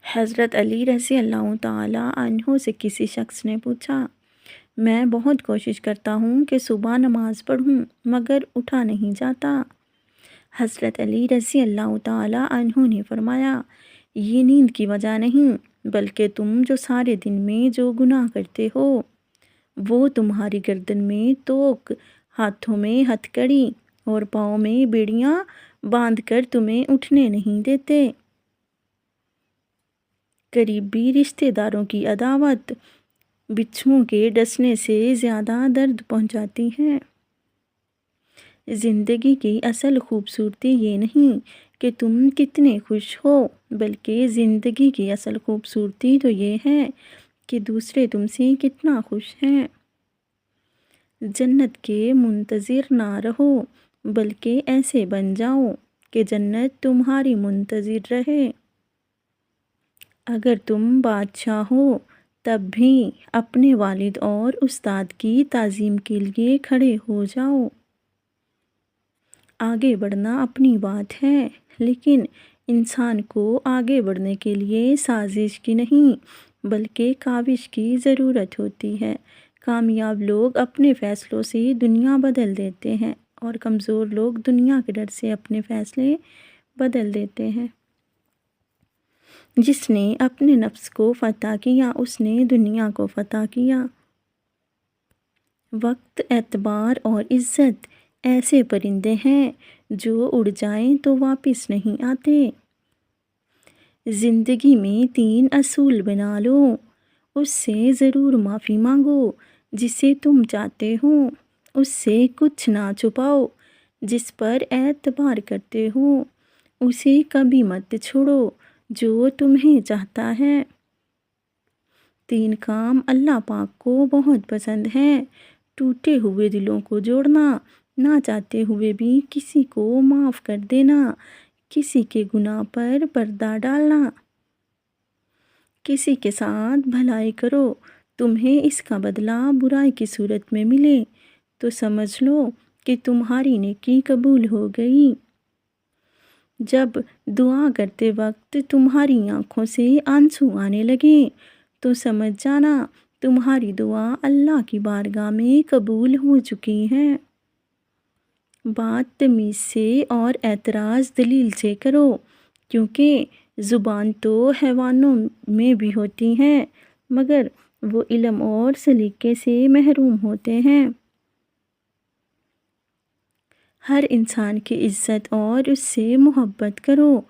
حضرت علی رضی اللہ تعالیٰ عنہ سے کسی شخص نے پوچھا، میں بہت کوشش کرتا ہوں کہ صبح نماز پڑھوں مگر اٹھا نہیں جاتا۔ حضرت علی رضی اللہ تعالیٰ عنہ نے فرمایا، یہ نیند کی وجہ نہیں بلکہ تم جو سارے دن میں جو گناہ کرتے ہو وہ تمہاری گردن میں توق، ہاتھوں میں ہتھ کڑی اور پاؤں میں بیڑیاں باندھ کر تمہیں اٹھنے نہیں دیتے۔ قریبی رشتہ داروں کی عداوت بچھوؤں کے ڈسنے سے زیادہ درد پہنچاتی ہے۔ زندگی کی اصل خوبصورتی یہ نہیں کہ تم کتنے خوش ہو بلکہ زندگی کی اصل خوبصورتی تو یہ ہے کہ دوسرے تم سے کتنا خوش ہیں۔ جنت کے منتظر نہ رہو بلکہ ایسے بن جاؤ کہ جنت تمہاری منتظر رہے۔ اگر تم بادشاہ ہو تب بھی اپنے والد اور استاد کی تعظیم کے لیے کھڑے ہو جاؤ۔ آگے بڑھنا اپنی بات ہے لیکن انسان کو آگے بڑھنے کے لیے سازش کی نہیں بلکہ کاوش کی ضرورت ہوتی ہے۔ کامیاب لوگ اپنے فیصلوں سے دنیا بدل دیتے ہیں اور کمزور لوگ دنیا کے ڈر سے اپنے فیصلے بدل دیتے ہیں۔ جس نے اپنے نفس کو فتح کیا اس نے دنیا کو فتح کیا۔ وقت، اعتبار اور عزت ایسے پرندے ہیں جو اڑ جائیں تو واپس نہیں آتے۔ زندگی میں 3 اصول بنا لو، اس سے ضرور معافی مانگو جسے تم چاہتے ہو، اس سے کچھ نہ چھپاؤ جس پر اعتبار کرتے ہو، اسے کبھی مت چھوڑو جو تمہیں چاہتا ہے۔ 3 کام اللہ پاک کو بہت پسند ہیں: ٹوٹے ہوئے دلوں کو جوڑنا، نہ چاہتے ہوئے بھی کسی کو معاف کر دینا، کسی کے گناہ پر پردہ ڈالنا۔ کسی کے ساتھ بھلائی کرو، تمہیں اس کا بدلہ برائی کی صورت میں ملے تو سمجھ لو کہ تمہاری نیکی قبول ہو گئی۔ جب دعا کرتے وقت تمہاری آنکھوں سے آنسو آنے لگیں تو سمجھ جانا تمہاری دعا اللہ کی بارگاہ میں قبول ہو چکی ہے۔ بات تمیز سے اور اعتراض دلیل سے کرو کیونکہ زبان تو حیوانوں میں بھی ہوتی ہے مگر وہ علم اور سلیقے سے محروم ہوتے ہیں۔ ہر انسان کی عزت اور اس سے محبت کرو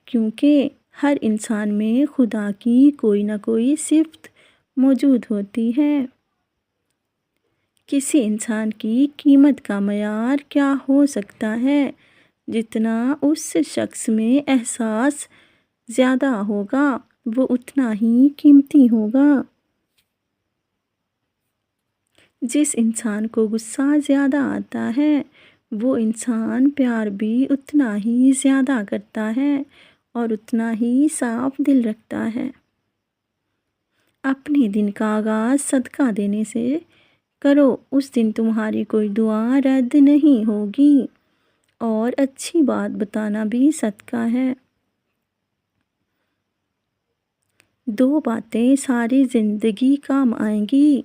کیونکہ ہر انسان میں خدا کی کوئی نہ کوئی صفت موجود ہوتی ہے۔ کسی انسان کی قیمت کا معیار کیا ہو سکتا ہے؟ جتنا اس شخص میں احساس زیادہ ہوگا وہ اتنا ہی قیمتی ہوگا۔ جس انسان کو غصہ زیادہ آتا ہے وہ انسان پیار بھی اتنا ہی زیادہ کرتا ہے اور اتنا ہی صاف دل رکھتا ہے۔ اپنے دن کا آغاز صدقہ دینے سے کرو، اس دن تمہاری کوئی دعا رد نہیں ہوگی اور اچھی بات بتانا بھی صدقہ ہے۔ 2 باتیں ساری زندگی کام آئیں گی: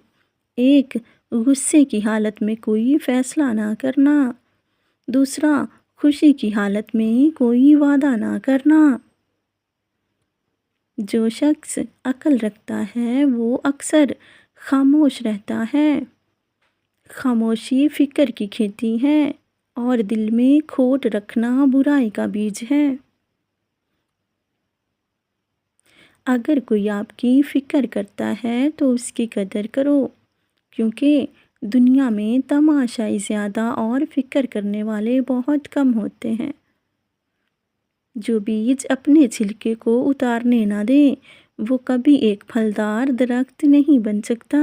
ایک، غصے کی حالت میں کوئی فیصلہ نہ کرنا، دوسرا، خوشی کی حالت میں کوئی وعدہ نہ کرنا۔ جو شخص عقل رکھتا ہے وہ اکثر خاموش رہتا ہے۔ خاموشی فکر کی کھیتی ہے اور دل میں کھوٹ رکھنا برائی کا بیج ہے۔ اگر کوئی آپ کی فکر کرتا ہے تو اس کی قدر کرو کیونکہ دنیا میں تماشائی زیادہ اور فکر کرنے والے بہت کم ہوتے ہیں۔ جو بیج اپنے چھلکے کو اتارنے نہ دے وہ کبھی ایک پھلدار درخت نہیں بن سکتا۔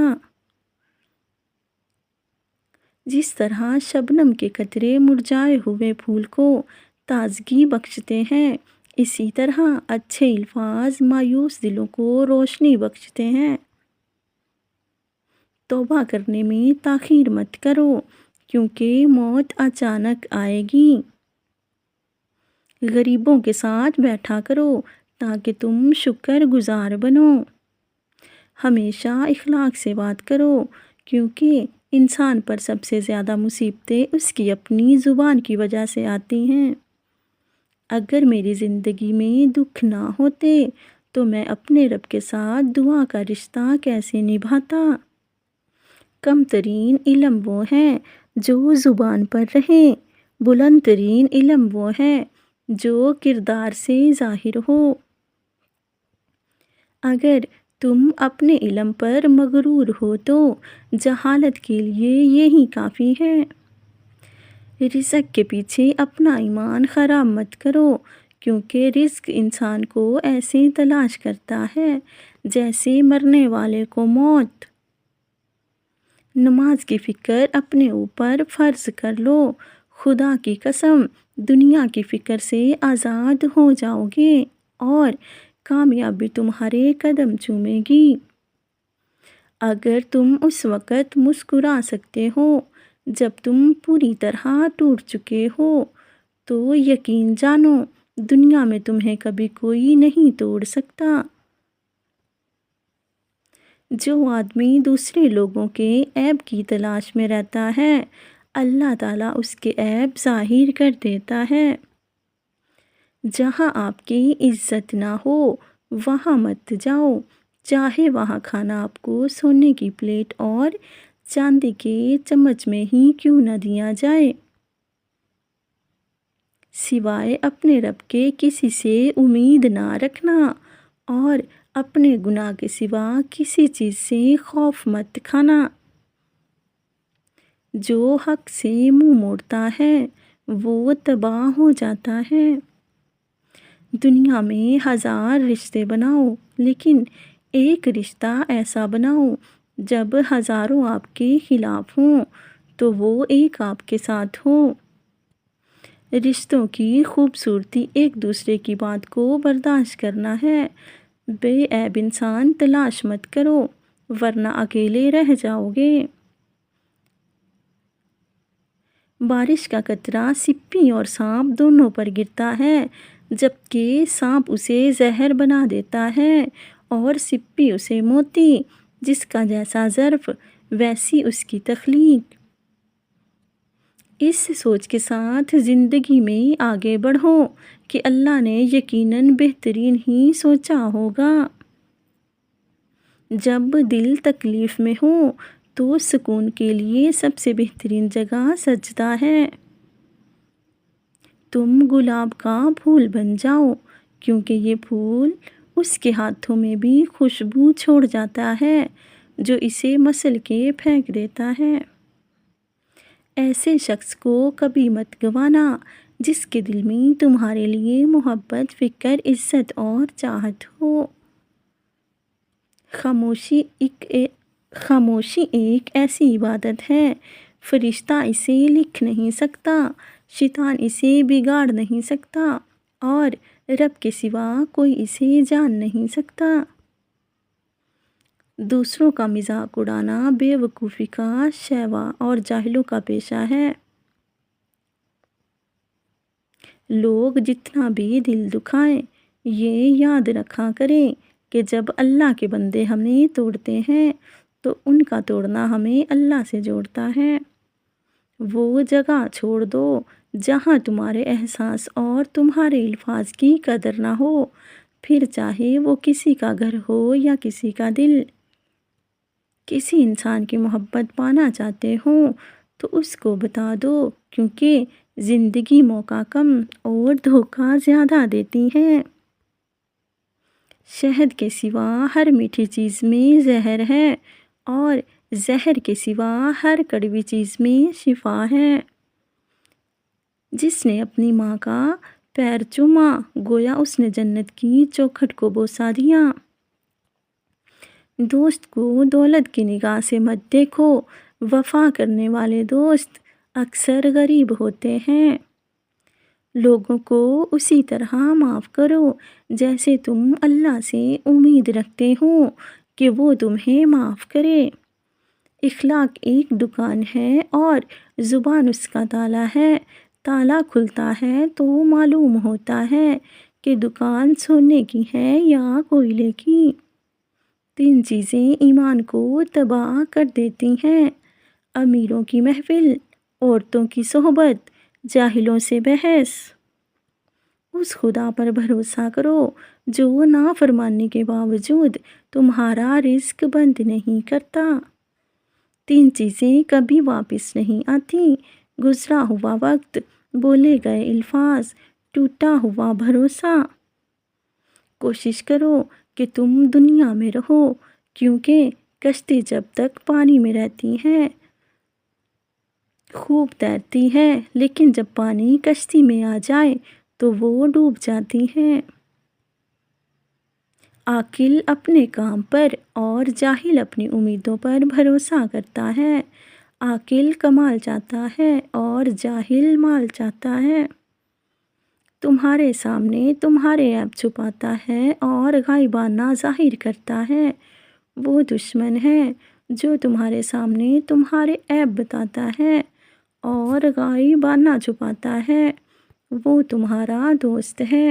جس طرح شبنم کے قطرے مرجھائے ہوئے پھول کو تازگی بخشتے ہیں اسی طرح اچھے الفاظ مایوس دلوں کو روشنی بخشتے ہیں۔ توبہ کرنے میں تاخیر مت کرو کیونکہ موت اچانک آئے گی۔ غریبوں کے ساتھ بیٹھا کرو تاکہ تم شکر گزار بنو۔ ہمیشہ اخلاق سے بات کرو، کیونکہ انسان پر سب سے زیادہ مصیبتیں اس کی اپنی زبان کی وجہ سے آتی ہیں۔ اگر میری زندگی میں دکھ نہ ہوتے تو میں اپنے رب کے ساتھ دعا کا رشتہ کیسے نبھاتا؟ کم ترین علم وہ ہے جو زبان پر رہے، بلند ترین علم وہ ہے جو کردار سے ظاہر ہو۔ اگر تم اپنے علم پر مغرور ہو تو جہالت کے لیے یہی کافی ہے۔ رزق کے پیچھے اپنا ایمان خراب مت کرو، کیونکہ رزق انسان کو ایسے تلاش کرتا ہے جیسے مرنے والے کو موت۔ نماز کی فکر اپنے اوپر فرض کر لو، خدا کی قسم دنیا کی فکر سے آزاد ہو جاؤ گے اور کامیابی تمہارے قدم چومے گی۔ اگر تم اس وقت مسکرا سکتے ہو جب تم پوری طرح ٹوٹ چکے ہو تو یقین جانو دنیا میں تمہیں کبھی کوئی نہیں توڑ سکتا۔ جو آدمی دوسرے لوگوں کے عیب کی تلاش میں رہتا ہے، اللہ تعالیٰ اس کے عیب ظاہر کر دیتا ہے۔ جہاں آپ کی عزت نہ ہو وہاں مت جاؤ، چاہے وہاں کھانا آپ کو سونے کی پلیٹ اور چاندی کے چمچ میں ہی کیوں نہ دیا جائے۔ سوائے اپنے رب کے کسی سے امید نہ رکھنا اور اپنے گناہ کے سوا کسی چیز سے خوف مت کھانا۔ جو حق سے منہ موڑتا ہے وہ تباہ ہو جاتا ہے۔ دنیا میں 1000 رشتے بناؤ، لیکن ایک رشتہ ایسا بناؤ جب ہزاروں آپ کے خلاف ہوں تو وہ ایک آپ کے ساتھ ہو۔ رشتوں کی خوبصورتی ایک دوسرے کی بات کو برداشت کرنا ہے۔ بے عیب انسان تلاش مت کرو ورنہ اکیلے رہ جاؤ گے۔ بارش کا قطرہ سپی اور سانپ دونوں پر گرتا ہے، جبکہ سانپ اسے زہر بنا دیتا ہے اور سپی اسے موتی۔ جس کا جیسا ظرف ویسی اس کی تخلیق۔ اس سوچ کے ساتھ زندگی میں آگے بڑھو کہ اللہ نے یقیناً بہترین ہی سوچا ہوگا۔ جب دل تکلیف میں ہو تو سکون کے لیے سب سے بہترین جگہ سجدہ ہے۔ تم گلاب کا پھول بن جاؤ، کیونکہ یہ پھول اس کے ہاتھوں میں بھی خوشبو چھوڑ جاتا ہے جو اسے مسل کے پھینک دیتا ہے۔ ایسے شخص کو کبھی مت گنوانا جس کے دل میں تمہارے لیے محبت، فکر، عزت اور چاہت ہو۔ خاموشی ایک ایسی عبادت ہے، فرشتہ اسے لکھ نہیں سکتا، شیطان اسے بگاڑ نہیں سکتا اور رب کے سوا کوئی اسے جان نہیں سکتا۔ دوسروں کا مذاق اڑانا بے وقوفی کا شیوا اور جاہلوں کا پیشہ ہے۔ لوگ جتنا بھی دل دکھائیں یہ یاد رکھا کریں کہ جب اللہ کے بندے ہمیں توڑتے ہیں تو ان کا توڑنا ہمیں اللہ سے جوڑتا ہے۔ وہ جگہ چھوڑ دو جہاں تمہارے احساس اور تمہارے الفاظ کی قدر نہ ہو، پھر چاہے وہ کسی کا گھر ہو یا کسی کا دل۔ کسی انسان کی محبت پانا چاہتے ہو تو اس کو بتا دو، کیونکہ زندگی موقع کم اور دھوکہ زیادہ دیتی ہے۔ شہد کے سوا ہر میٹھی چیز میں زہر ہے اور زہر کے سوا ہر کڑوی چیز میں شفا ہے۔ جس نے اپنی ماں کا پیر چوما گویا اس نے جنت کی چوکھٹ کو بوسا دیا۔ دوست کو دولت کی نگاہ سے مت دیکھو، وفا کرنے والے دوست اکثر غریب ہوتے ہیں۔ لوگوں کو اسی طرح معاف کرو جیسے تم اللہ سے امید رکھتے ہو کہ وہ تمہیں معاف کرے۔ اخلاق ایک دکان ہے اور زبان اس کا تالا ہے۔ تالا کھلتا ہے تو معلوم ہوتا ہے کہ دکان سونے کی ہے یا کوئلے کی۔ 3 چیزیں ایمان کو تباہ کر دیتی ہیں: امیروں کی محفل، عورتوں کی صحبت، جاہلوں سے بحث۔ اس خدا پر بھروسہ کرو جو نافرمانی کے باوجود تمہارا رزق بند نہیں کرتا۔ 3 چیزیں کبھی واپس نہیں آتی: گزرا ہوا وقت، بولے گئے الفاظ، ٹوٹا ہوا بھروسہ۔ کوشش کرو کہ تم دنیا میں رہو، کیونکہ کشتی جب تک پانی میں رہتی ہے خوب تیرتی ہے، لیکن جب پانی کشتی میں آ جائے تو وہ ڈوب جاتی ہے۔ عاقل اپنے کام پر اور جاہل اپنی امیدوں پر بھروسہ کرتا ہے۔ عاقل کمال چاہتا ہے اور جاہل مال چاہتا ہے۔ تمہارے سامنے تمہارے عیب چھپاتا ہے اور غائبانہ ظاہر کرتا ہے۔ وہ دشمن ہے جو تمہارے سامنے تمہارے عیب بتاتا ہے اور غائبانہ چھپاتا ہے۔ وہ تمہارا دوست ہے۔